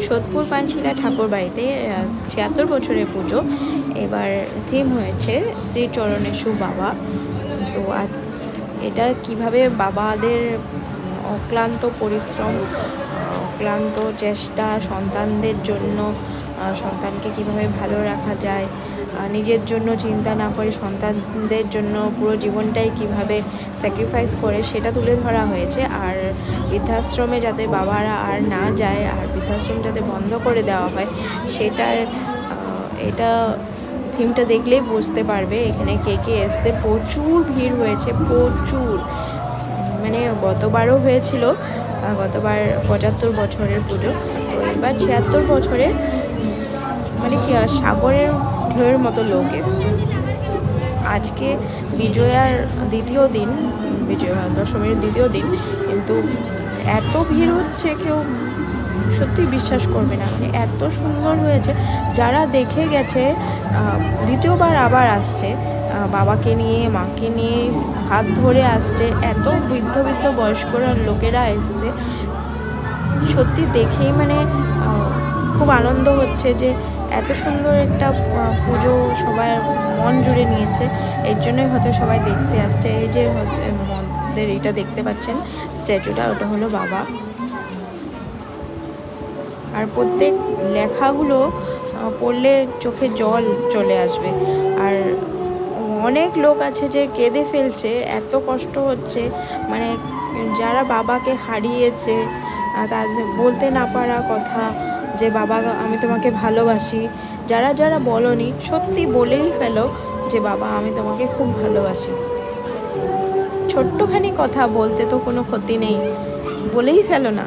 সোদপুর পানশিলা ঠাকুর বাড়িতে ৭৬ বছরের পুজো। এবার থিম হয়েছে শ্রীচরণেশু বাবা। তো এটা কিভাবে বাবাদের অক্লান্ত পরিশ্রম, অক্লান্ত চেষ্টা সন্তানদের জন্য, সন্তানকে কিভাবে ভালো রাখা যায়, নিজের জন্য চিন্তা না করে সন্তানদের জন্য পুরো জীবনটাই কিভাবে স্যাক্রিফাইস করে সেটা তুলে ধরা হয়েছে। আর বৃদ্ধাশ্রমে যাতে বাবারা আর না যায়, আর বৃদ্ধাশ্রম যাতে বন্ধ করে দেওয়া হয় সেটার এটা থিমটা দেখলেই বুঝতে পারবে এখানে কে কে এসছে। প্রচুর ভিড় হয়েছে, প্রচুর, মানে গতবারও হয়েছিল, গতবার ৭৫ বছরের পুজো, তো এবার ৭৬ বছরে মানে কি সাগরের ঢেউয়ের মতো লোক এসছে। আজকে বিজয়ার দ্বিতীয় দিন, বিজয়া দশমীর দ্বিতীয় দিন, কিন্তু এত ভিড় হচ্ছে কেউ সত্যি বিশ্বাস করবে না, মানে এত সুন্দর হয়েছে। যারা দেখে গেছে দ্বিতীয়বার আবার আসছে, বাবাকে নিয়ে মাকে নিয়ে হাত ধরে আসছে, এত বৃদ্ধ বয়স্ক লোকেরা এসছে। সত্যি দেখেই মানে খুব আনন্দ হচ্ছে যে এত সুন্দর একটা পুজো সবার মন জুড়ে নিয়েছে, এর জন্যই হয়তো সবাই দেখতে আসছে। এই যে মন্দির এটা দেখতে পাচ্ছেন স্ট্যাচুটা, ওটা হলো বাবা। আর প্রত্যেক লেখাগুলো পড়লে চোখে জল চলে আসবে। আর অনেক লোক আছে যে কেঁদে ফেলছে, এত কষ্ট হচ্ছে, মানে যারা বাবাকে হারিয়েছে তাদের বলতে না পারা কথা, যে বাবা আমি তোমাকে ভালোবাসি, যারা যারা বলনি সত্যি বলেই ফেলো যে বাবা আমি তোমাকে খুব ভালোবাসি। ছোট্টখানি কথা বলতে তো কোনো ক্ষতি নেই, বলেই ফেলো না।